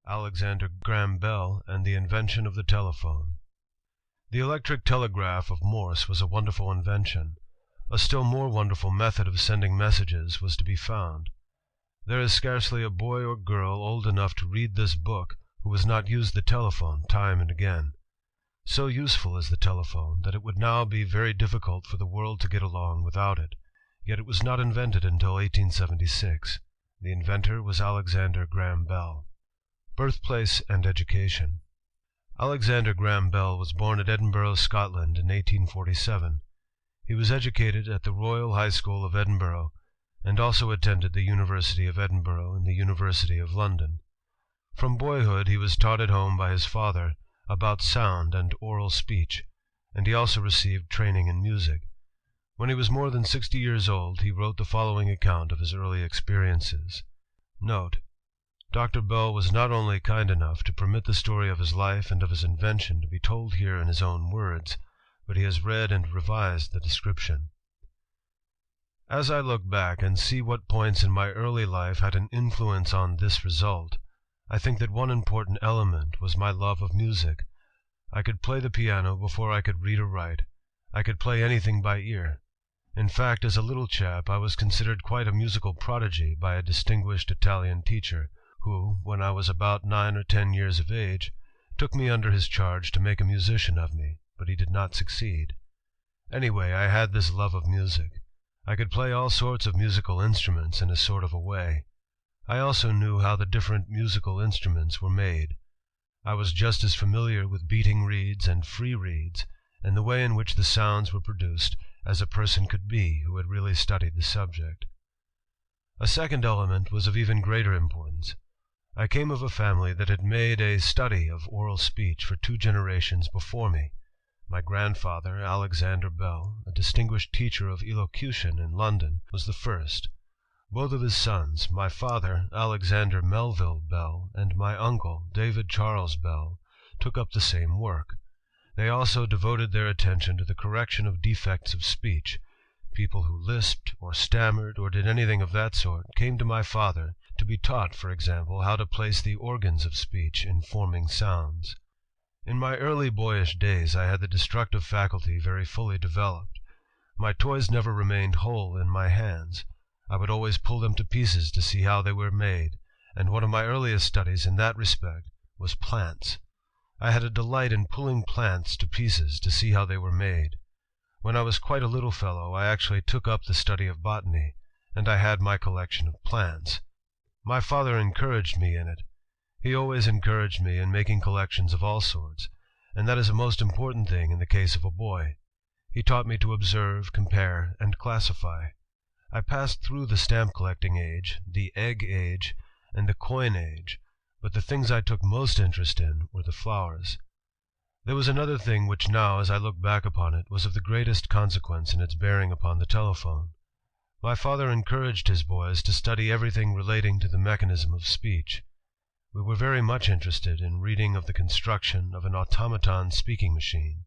Alexander Graham Bell, and the invention of the telephone. The electric telegraph of Morse was a wonderful invention. A still more wonderful method of sending messages was to be found. There is scarcely a boy or girl old enough to read this book who has not used the telephone time and again. So useful is the telephone that it would now be very difficult for the world to get along without it. Yet it was not invented until 1876. The inventor was Alexander Graham Bell. Birthplace and education. Alexander Graham Bell was born at Edinburgh, Scotland, in 1847. He was educated at the Royal High School of Edinburgh, and also attended the University of Edinburgh and the University of London. From boyhood he was taught at home by his father about sound and oral speech, and he also received training in music. When he was more than 60 years old, he wrote the following account of his early experiences. Note: Dr. Bell was not only kind enough to permit the story of his life and of his invention to be told here in his own words, but he has read and revised the description. As I look back and see what points in my early life had an influence on this result, I think that one important element was my love of music. I could play the piano before I could read or write. I could play anything by ear. In fact, as a little chap, I was considered quite a musical prodigy by a distinguished Italian teacher, who, when I was about 9 or 10 years of age, took me under his charge to make a musician of me, but he did not succeed. Anyway, I had this love of music. I could play all sorts of musical instruments in a sort of a way. I also knew how the different musical instruments were made. I was just as familiar with beating reeds and free reeds, and the way in which the sounds were produced, as a person could be who had really studied the subject. A second element was of even greater importance. I came of a family that had made a study of oral speech for 2 generations before me. My grandfather, Alexander Bell, a distinguished teacher of elocution in London, was the first. Both of his sons, my father, Alexander Melville Bell, and my uncle, David Charles Bell, took up the same work. They also devoted their attention to the correction of defects of speech. People who lisped, or stammered, or did anything of that sort, came to my father to be taught, for example, how to place the organs of speech in forming sounds. In my early boyish days I had the destructive faculty very fully developed. My toys never remained whole in my hands. I would always pull them to pieces to see how they were made, and one of my earliest studies in that respect was plants. I had a delight in pulling plants to pieces to see how they were made. When I was quite a little fellow, I actually took up the study of botany, and I had my collection of plants. My father encouraged me in it. He always encouraged me in making collections of all sorts, and that is a most important thing in the case of a boy. He taught me to observe, compare, and classify. I passed through the stamp collecting age, the egg age, and the coin age, but the things I took most interest in were the flowers. There was another thing which now, as I look back upon it, was of the greatest consequence in its bearing upon the telephone. My father encouraged his boys to study everything relating to the mechanism of speech. We were very much interested in reading of the construction of an automaton speaking machine.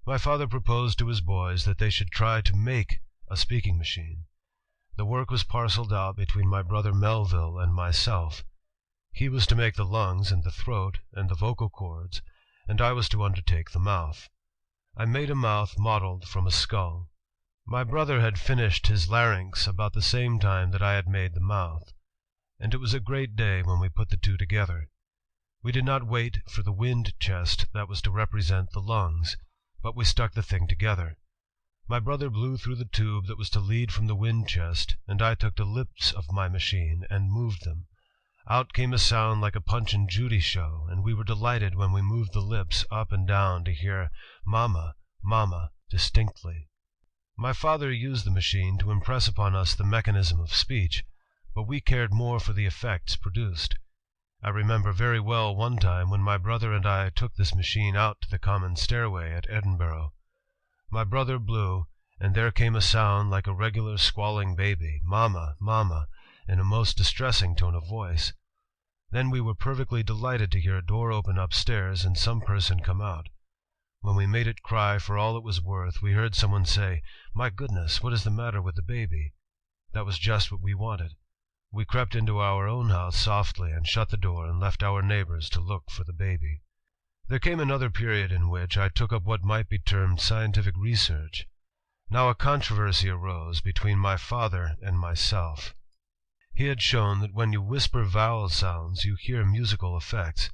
My father proposed to his boys that they should try to make a speaking machine. The work was parceled out between my brother Melville and myself. He was to make the lungs and the throat and the vocal cords, and I was to undertake the mouth. I made a mouth modeled from a skull. My brother had finished his larynx about the same time that I had made the mouth, and it was a great day when we put the two together. We did not wait for the wind chest that was to represent the lungs, but we stuck the thing together. My brother blew through the tube that was to lead from the wind chest, and I took the lips of my machine and moved them. Out came a sound like a Punch and Judy show, and we were delighted when we moved the lips up and down to hear "Mama, Mama" distinctly. My father used the machine to impress upon us the mechanism of speech, but we cared more for the effects produced. I remember very well one time when my brother and I took this machine out to the common stairway at Edinburgh. My brother blew, and there came a sound like a regular squalling baby, "Mama, Mama," in a most distressing tone of voice. Then we were perfectly delighted to hear a door open upstairs and some person come out. When we made it cry for all it was worth, we heard someone say, "My goodness, what is the matter with the baby?" That was just what we wanted. We crept into our own house softly and shut the door and left our neighbors to look for the baby. There came another period in which I took up what might be termed scientific research. Now a controversy arose between my father and myself. He had shown that when you whisper vowel sounds you hear musical effects,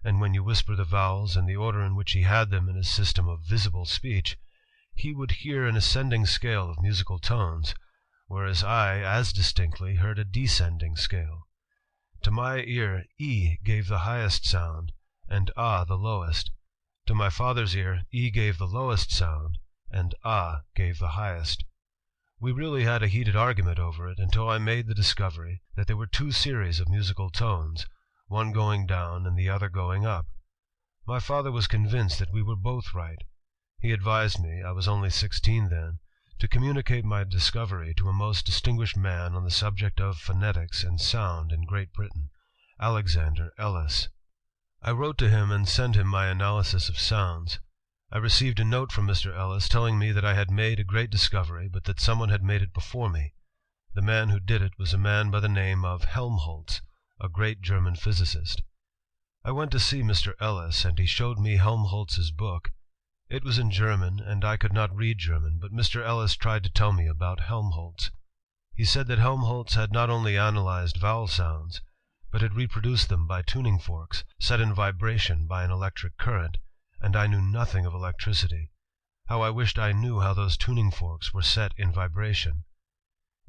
and when you whisper the vowels in the order in which he had them in his system of visible speech, he would hear an ascending scale of musical tones, whereas I as distinctly heard a descending scale. To my ear E gave the highest sound, and A the lowest. To my father's ear E gave the lowest sound, and A gave the highest. We really had a heated argument over it until I made the discovery that there were two series of musical tones, one going down and the other going up. My father was convinced that we were both right. He advised me, I was only 16 then, to communicate my discovery to a most distinguished man on the subject of phonetics and sound in Great Britain, Alexander Ellis. I wrote to him and sent him my analysis of sounds. I received a note from Mr. Ellis telling me that I had made a great discovery, but that someone had made it before me. The man who did it was a man by the name of Helmholtz, a great German physicist. I went to see Mr. Ellis, and he showed me Helmholtz's book. It was in German, and I could not read German, but Mr. Ellis tried to tell me about Helmholtz. He said that Helmholtz had not only analyzed vowel sounds, but had reproduced them by tuning forks, set in vibration by an electric current, and I knew nothing of electricity. How I wished I knew how those tuning forks were set in vibration.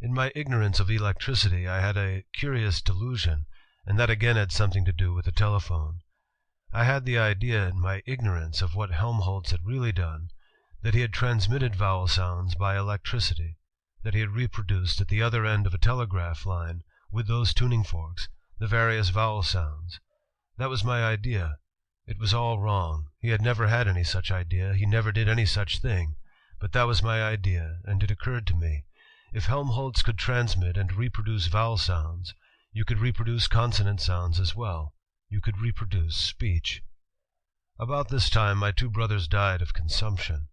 In my ignorance of electricity I had a curious delusion, and that again had something to do with the telephone. I had the idea in my ignorance of what Helmholtz had really done, that he had transmitted vowel sounds by electricity, that he had reproduced at the other end of a telegraph line, with those tuning forks, the various vowel sounds. That was my idea. It was all wrong. He had never had any such idea. He never did any such thing. But that was my idea, and it occurred to me. If Helmholtz could transmit and reproduce vowel sounds, you could reproduce consonant sounds as well. You could reproduce speech. About this time my two brothers died of consumption.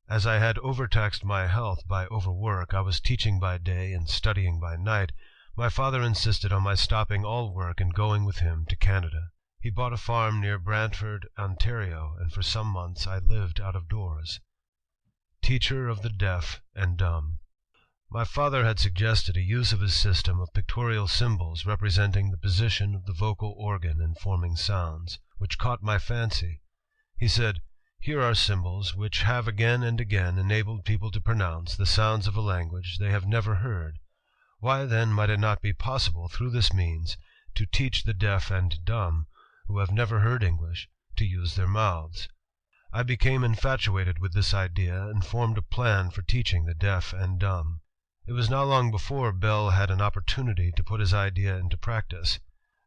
As I had overtaxed my health by overwork, I was teaching by day and studying by night. My father insisted on my stopping all work and going with him to Canada. He bought a farm near Brantford, Ontario, and for some months I lived out of doors. Teacher of the deaf and dumb. My father had suggested a use of his system of pictorial symbols representing the position of the vocal organ in forming sounds, which caught my fancy. He said, "Here are symbols which have again and again enabled people to pronounce the sounds of a language they have never heard. Why then might it not be possible through this means to teach the deaf and dumb, who have never heard English, to use their mouths?" I became infatuated with this idea and formed a plan for teaching the deaf and dumb. It was not long before Bell had an opportunity to put his idea into practice.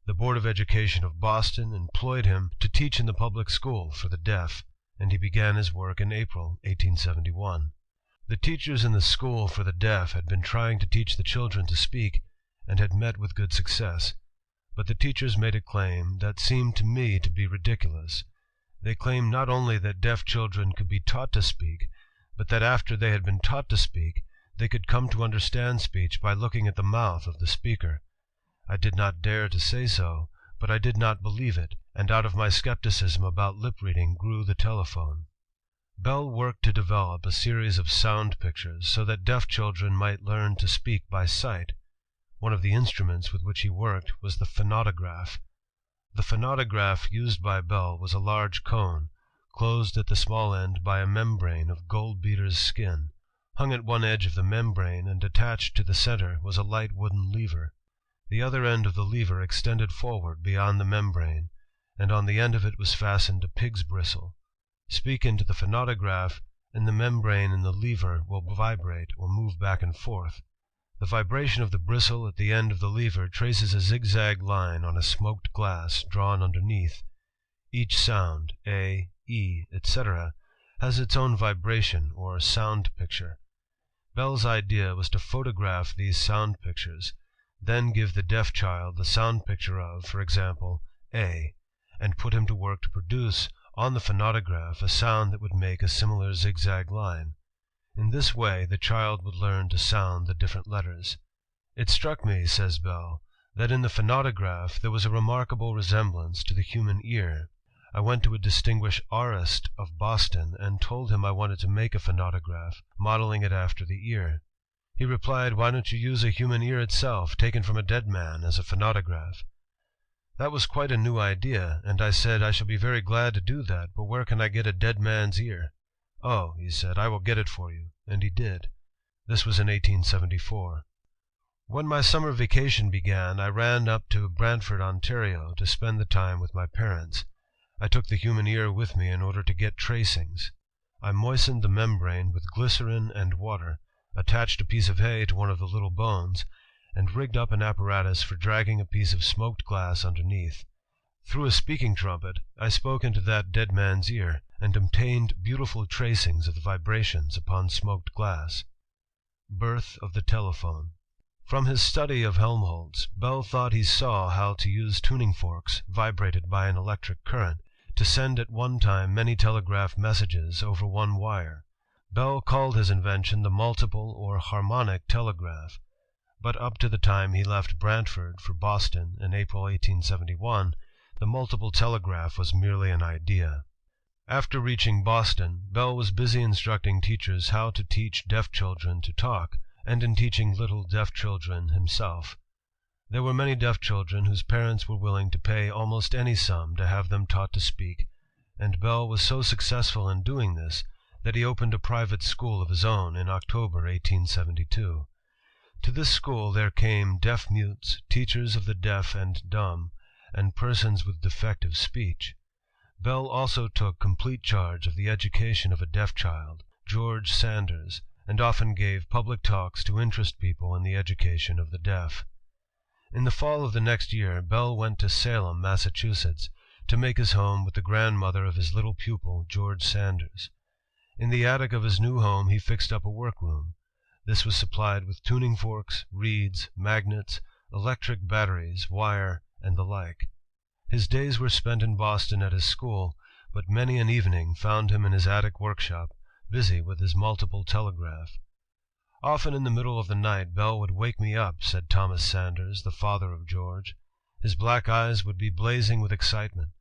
The Board of Education of Boston employed him to teach in the public school for the deaf, and he began his work in April, 1871. The teachers in the school for the deaf had been trying to teach the children to speak, and had met with good success. But the teachers made a claim that seemed to me to be ridiculous. They claimed not only that deaf children could be taught to speak, but that after they had been taught to speak, they could come to understand speech by looking at the mouth of the speaker. I did not dare to say so, but I did not believe it, and out of my skepticism about lip-reading grew the telephone. Bell worked to develop a series of sound pictures so that deaf children might learn to speak by sight. One of the instruments with which he worked was the phonautograph. The phonautograph used by Bell was a large cone, closed at the small end by a membrane of gold-beater's skin. Hung at one edge of the membrane and attached to the center was a light wooden lever. The other end of the lever extended forward beyond the membrane, and on the end of it was fastened a pig's bristle. Speak into the phonautograph, and the membrane and the lever will vibrate or move back and forth. The vibration of the bristle at the end of the lever traces a zigzag line on a smoked glass drawn underneath. Each sound, A, E, etc., has its own vibration or sound picture. Bell's idea was to photograph these sound pictures, then give the deaf child the sound picture of, for example, A, and put him to work to produce on the phonautograph a sound that would make a similar zigzag line. In this way the child would learn to sound the different letters. It struck me," says Bell, "that in the phonautograph there was a remarkable resemblance to the human ear. I went to a distinguished aurist of Boston and told him I wanted to make a phonautograph, modeling it after the ear. He replied, 'Why don't you use a human ear itself, taken from a dead man, as a phonautograph?' That was quite a new idea, and I said, 'I shall be very glad to do that, but where can I get a dead man's ear?' 'Oh,' he said, 'I will get it for you,' and he did. This was in 1874. When my summer vacation began, I ran up to Brantford, Ontario, to spend the time with my parents. I took the human ear with me in order to get tracings. I moistened the membrane with glycerin and water, attached a piece of hay to one of the little bones, and rigged up an apparatus for dragging a piece of smoked glass underneath. Through a speaking trumpet, I spoke into that dead man's ear, and obtained beautiful tracings of the vibrations upon smoked glass." Birth of the telephone. From his study of Helmholtz, Bell thought he saw how to use tuning forks, vibrated by an electric current, to send at one time many telegraph messages over one wire. Bell called his invention the multiple or harmonic telegraph. But up to the time he left Brantford for Boston in April 1871, the multiple telegraph was merely an idea. After reaching Boston, Bell was busy instructing teachers how to teach deaf children to talk, and in teaching little deaf children himself. There were many deaf children whose parents were willing to pay almost any sum to have them taught to speak, and Bell was so successful in doing this that he opened a private school of his own in October 1872. To this school there came deaf mutes, teachers of the deaf and dumb, and persons with defective speech. Bell also took complete charge of the education of a deaf child, George Sanders, and often gave public talks to interest people in the education of the deaf. In the fall of the next year, Bell went to Salem, Massachusetts, to make his home with the grandmother of his little pupil, George Sanders. In the attic of his new home he fixed up a workroom. This was supplied with tuning forks, reeds, magnets, electric batteries, wire, and the like. His days were spent in Boston at his school, but many an evening found him in his attic workshop, busy with his multiple telegraph. "Often in the middle of the night Bell would wake me up," said Thomas Sanders, the father of George. "His black eyes would be blazing with excitement.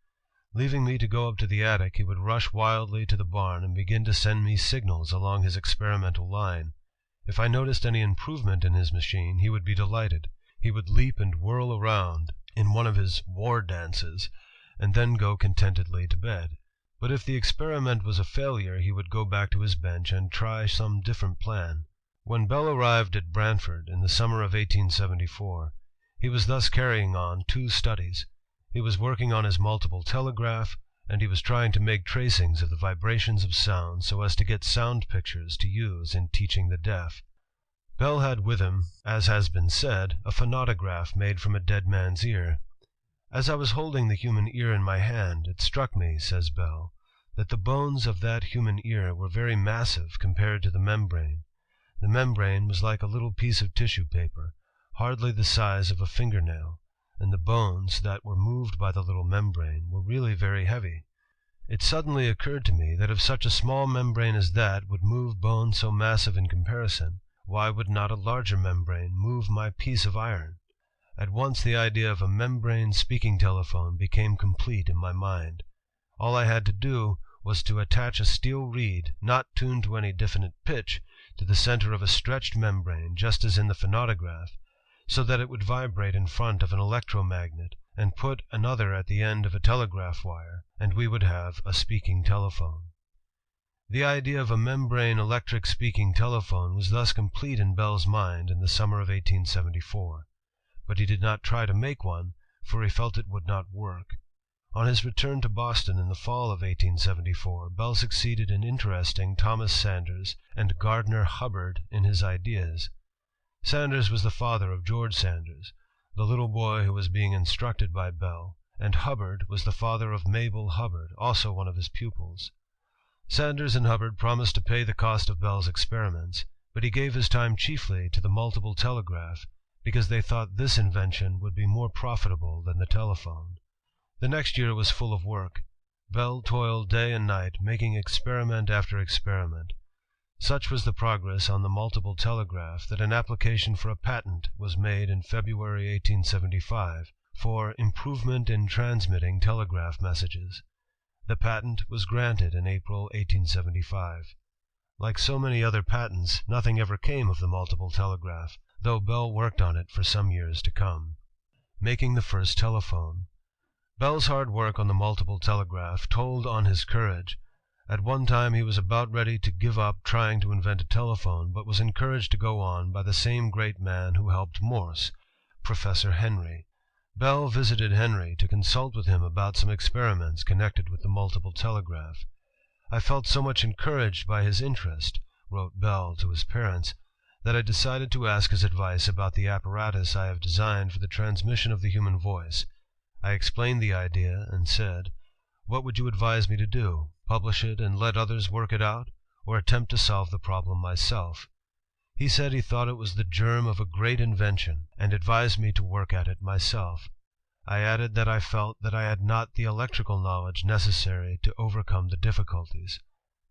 Leaving me to go up to the attic, he would rush wildly to the barn and begin to send me signals along his experimental line. If I noticed any improvement in his machine, he would be delighted. He would leap and whirl around in one of his war dances, and then go contentedly to bed. But if the experiment was a failure, he would go back to his bench and try some different plan." When Bell arrived at Brantford in the summer of 1874, he was thus carrying on two studies. He was working on his multiple telegraph, and he was trying to make tracings of the vibrations of sound so as to get sound pictures to use in teaching the deaf. Bell had with him, as has been said, a phonautograph made from a dead man's ear. "As I was holding the human ear in my hand, it struck me," says Bell, "that the bones of that human ear were very massive compared to the membrane. The membrane was like a little piece of tissue paper, hardly the size of a fingernail, and the bones that were moved by the little membrane were really very heavy. It suddenly occurred to me that if such a small membrane as that would move bones so massive in comparison, why would not a larger membrane move my piece of iron? At once the idea of a membrane speaking telephone became complete in my mind. All I had to do was to attach a steel reed, not tuned to any definite pitch, to the center of a stretched membrane, just as in the phonautograph, so that it would vibrate in front of an electromagnet, and put another at the end of a telegraph wire, and we would have a speaking telephone." The idea of a membrane electric speaking telephone was thus complete in Bell's mind in the summer of 1874. But he did not try to make one, for he felt it would not work. On his return to Boston in the fall of 1874, Bell succeeded in interesting Thomas Sanders and Gardner Hubbard in his ideas. Sanders was the father of George Sanders, the little boy who was being instructed by Bell, and Hubbard was the father of Mabel Hubbard, also one of his pupils. Sanders and Hubbard promised to pay the cost of Bell's experiments, but he gave his time chiefly to the multiple telegraph, because they thought this invention would be more profitable than the telephone. The next year was full of work. Bell toiled day and night, making experiment after experiment. Such was the progress on the multiple telegraph that an application for a patent was made in February, 1875, for improvement in transmitting telegraph messages. The patent was granted in April, 1875. Like so many other patents, nothing ever came of the multiple telegraph, though Bell worked on it for some years to come. Making the first telephone. Bell's hard work on the multiple telegraph told on his courage. At one time he was about ready to give up trying to invent a telephone, but was encouraged to go on by the same great man who helped Morse, Professor Henry. Bell visited Henry to consult with him about some experiments connected with the multiple telegraph. "I felt so much encouraged by his interest," wrote Bell to his parents, "that I decided to ask his advice about the apparatus I have designed for the transmission of the human voice. I explained the idea and said, 'What would you advise me to do? Publish it and let others work it out, or attempt to solve the problem myself?' He said he thought it was the germ of a great invention, and advised me to work at it myself. I added that I felt that I had not the electrical knowledge necessary to overcome the difficulties.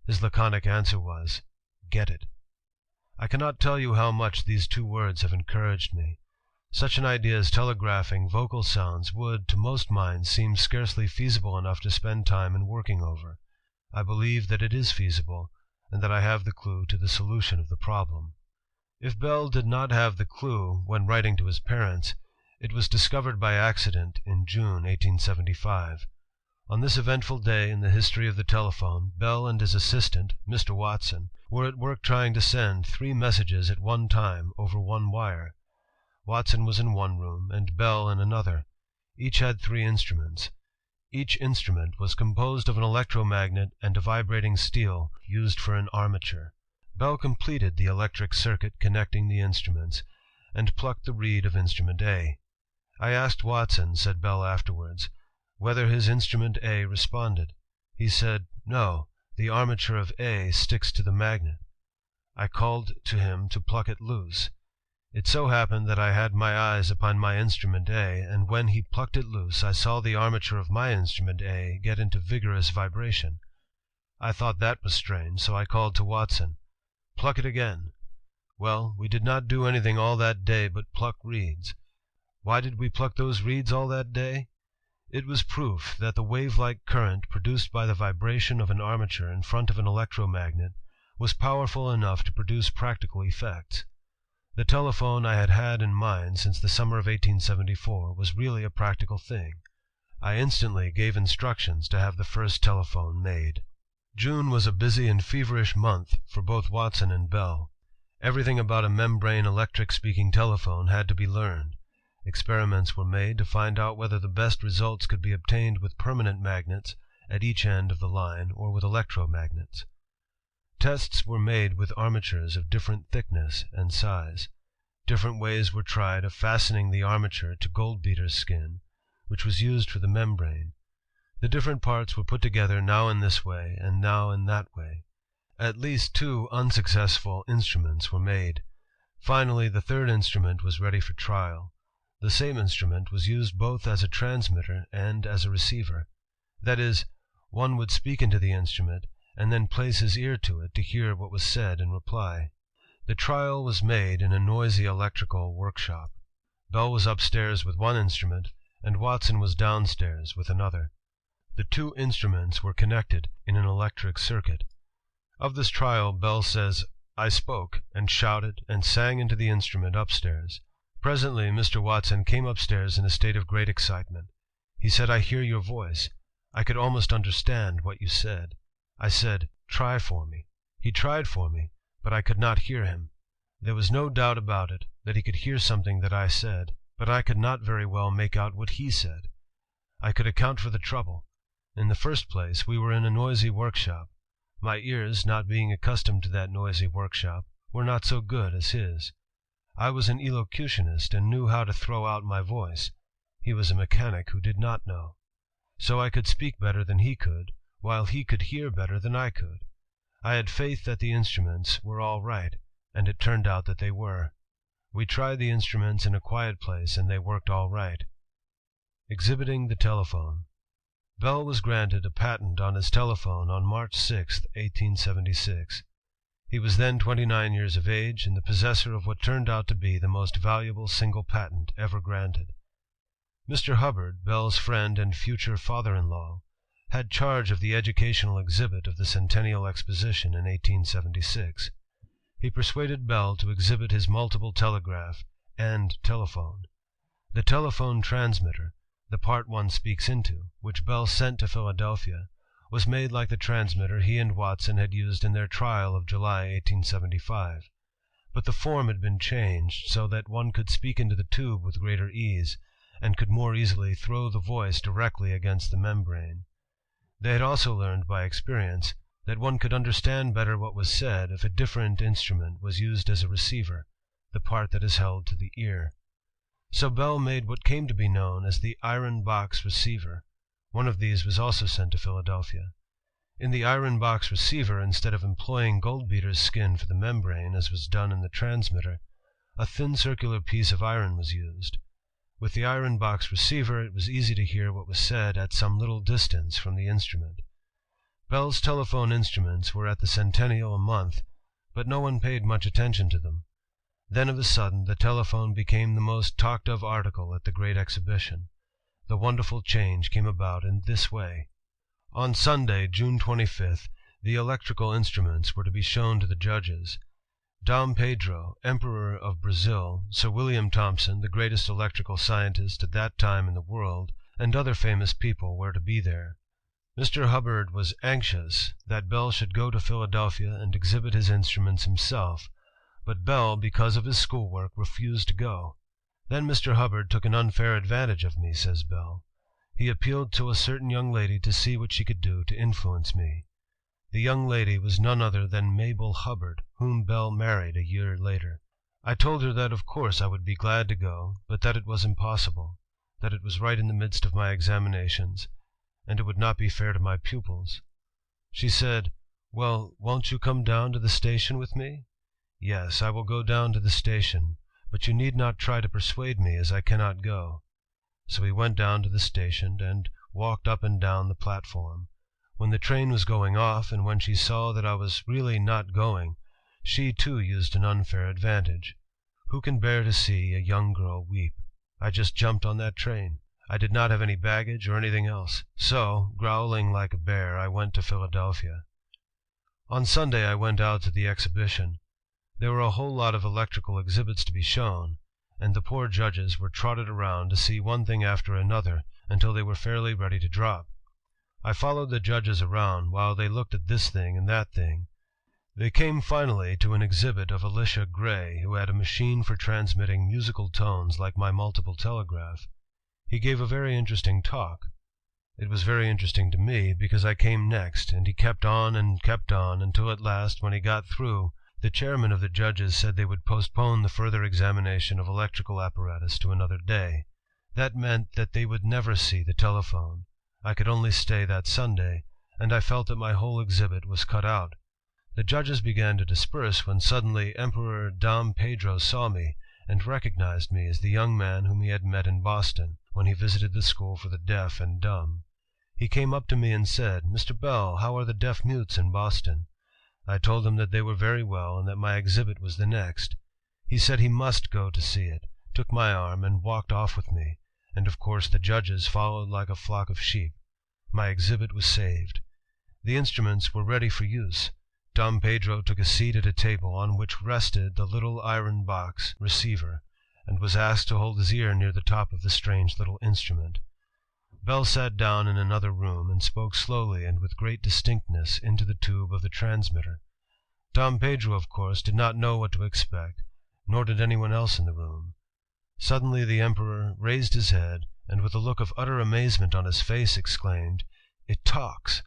His laconic answer was, 'Get it.' I cannot tell you how much these two words have encouraged me. Such an idea as telegraphing vocal sounds would, to most minds, seem scarcely feasible enough to spend time in working over. I believe that it is feasible, and that I have the clue to the solution of the problem." If Bell did not have the clue when writing to his parents, it was discovered by accident in June, 1875. On this eventful day in the history of the telephone, Bell and his assistant, Mr. Watson, were at work trying to send 3 messages at one time over one wire. Watson was in one room, and Bell in another. Each had 3 instruments. Each instrument was composed of an electromagnet and a vibrating steel used for an armature. Bell completed the electric circuit connecting the instruments, and plucked the reed of instrument A. "I asked Watson," said Bell afterwards, "whether his instrument A responded. He said, 'No, the armature of A sticks to the magnet.' I called to him to pluck it loose. It so happened that I had my eyes upon my instrument A, and when he plucked it loose I saw the armature of my instrument A get into vigorous vibration. I thought that was strange, so I called to Watson, 'Pluck it again.' Well, we did not do anything all that day but pluck reeds. Why did we pluck those reeds all that day? It was proof that the wave-like current produced by the vibration of an armature in front of an electromagnet was powerful enough to produce practical effects. The telephone I had had in mind since the summer of 1874 was really a practical thing. I instantly gave instructions to have the first telephone made." June was a busy and feverish month for both Watson and Bell. Everything about a membrane electric speaking telephone had to be learned. Experiments were made to find out whether the best results could be obtained with permanent magnets at each end of the line or with electromagnets. Tests were made with armatures of different thickness and size. Different ways were tried of fastening the armature to goldbeater skin, which was used for the membrane. The different parts were put together now in this way and now in that way. At least 2 unsuccessful instruments were made. Finally, the 3rd instrument was ready for trial. The same instrument was used both as a transmitter and as a receiver. That is, one would speak into the instrument, and then place his ear to it to hear what was said in reply. The trial was made in a noisy electrical workshop. Bell was upstairs with one instrument, and Watson was downstairs with another. The 2 instruments were connected in an electric circuit. Of this trial, Bell says, "I spoke, and shouted, and sang into the instrument upstairs. Presently Mr. Watson came upstairs in a state of great excitement. He said, 'I hear your voice. I could almost understand what you said.' I said, 'Try for me.' He tried for me, but I could not hear him. There was no doubt about it that he could hear something that I said, but I could not very well make out what he said. I could account for the trouble. In the first place, we were in a noisy workshop. My ears, not being accustomed to that noisy workshop, were not so good as his. I was an elocutionist and knew how to throw out my voice. He was a mechanic who did not know. So I could speak better than he could, while he could hear better than I could. I had faith that the instruments were all right, and it turned out that they were. We tried the instruments in a quiet place, and they worked all right." Exhibiting the telephone. Bell was granted a patent on his telephone on March 6, 1876. He was then 29 years of age, and the possessor of what turned out to be the most valuable single patent ever granted. Mr. Hubbard, Bell's friend and future father-in-law, had charge of the educational exhibit of the Centennial Exposition in 1876. He persuaded Bell to exhibit his multiple telegraph and telephone. The telephone transmitter, the part one speaks into, which Bell sent to Philadelphia, was made like the transmitter he and Watson had used in their trial of July, 1875. But the form had been changed so that one could speak into the tube with greater ease, and could more easily throw the voice directly against the membrane. They had also learned by experience that one could understand better what was said if a different instrument was used as a receiver, the part that is held to the ear. So Bell made what came to be known as the iron box receiver. One of these was also sent to Philadelphia. In the iron box receiver, instead of employing goldbeater's skin for the membrane, as was done in the transmitter, a thin circular piece of iron was used. With the iron box receiver, it was easy to hear what was said at some little distance from the instrument. Bell's telephone instruments were at the Centennial a month, but no one paid much attention to them. Then of a sudden the telephone became the most talked-of article at the great exhibition. The wonderful change came about in this way. On Sunday, June 25th, the electrical instruments were to be shown to the judges. Dom Pedro, Emperor of Brazil, Sir William Thomson, the greatest electrical scientist at that time in the world, and other famous people were to be there. Mr. Hubbard was anxious that Bell should go to Philadelphia and exhibit his instruments himself, but Bell, because of his schoolwork, refused to go. Then Mr. Hubbard took an unfair advantage of me, says Bell. He appealed to a certain young lady to see what she could do to influence me. The young lady was none other than Mabel Hubbard, whom Bell married a year later. I told her that of course I would be glad to go, but that it was impossible, that it was right in the midst of my examinations, and it would not be fair to my pupils. She said, "Well, won't you come down to the station with me?" "Yes, I will go down to the station, but you need not try to persuade me, as I cannot go." So we went down to the station, and walked up and down the platform. When the train was going off, and when she saw that I was really not going, she too used an unfair advantage. Who can bear to see a young girl weep? I just jumped on that train. I did not have any baggage or anything else. So, growling like a bear, I went to Philadelphia. On Sunday I went out to the exhibition. There were a whole lot of electrical exhibits to be shown, and the poor judges were trotted around to see one thing after another until they were fairly ready to drop. I followed the judges around while they looked at this thing and that thing. They came finally to an exhibit of Elisha Gray, who had a machine for transmitting musical tones like my multiple telegraph. He gave a very interesting talk. It was very interesting to me, because I came next, and he kept on until at last, when he got through, the chairman of the judges said they would postpone the further examination of electrical apparatus to another day. That meant that they would never see the telephone. I could only stay that Sunday, and I felt that my whole exhibit was cut out. The judges began to disperse when suddenly Emperor Dom Pedro saw me and recognized me as the young man whom he had met in Boston, when he visited the school for the deaf and dumb. He came up to me and said, "Mr. Bell, how are the deaf-mutes in Boston?" I told him that they were very well, and that my exhibit was the next. He said he must go to see it, took my arm, and walked off with me, and of course the judges followed like a flock of sheep. My exhibit was saved. The instruments were ready for use. Dom Pedro took a seat at a table on which rested the little iron box receiver, and was asked to hold his ear near the top of the strange little instrument. Bell sat down in another room and spoke slowly and with great distinctness into the tube of the transmitter. Dom Pedro, of course, did not know what to expect, nor did anyone else in the room. Suddenly the Emperor raised his head, and with a look of utter amazement on his face exclaimed, "It talks!"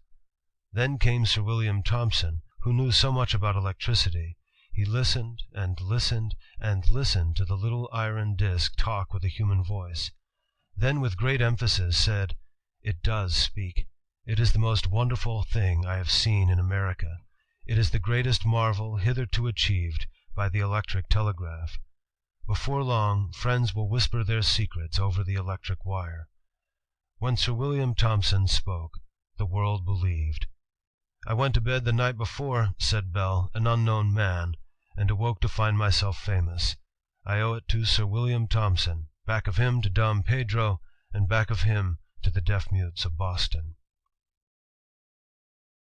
Then came Sir William Thomson, who knew so much about electricity. He listened and listened and listened to the little iron disc talk with a human voice. Then with great emphasis said, "It does speak. It is the most wonderful thing I have seen in America. It is the greatest marvel hitherto achieved by the electric telegraph. Before long, friends will whisper their secrets over the electric wire." When Sir William Thomson spoke, the world believed. I went to bed the night before," said Bell, "an unknown man, and awoke to find myself famous. I owe it to Sir William Thomson. Back of him to Dom Pedro, and back of him to the deaf mutes of Boston."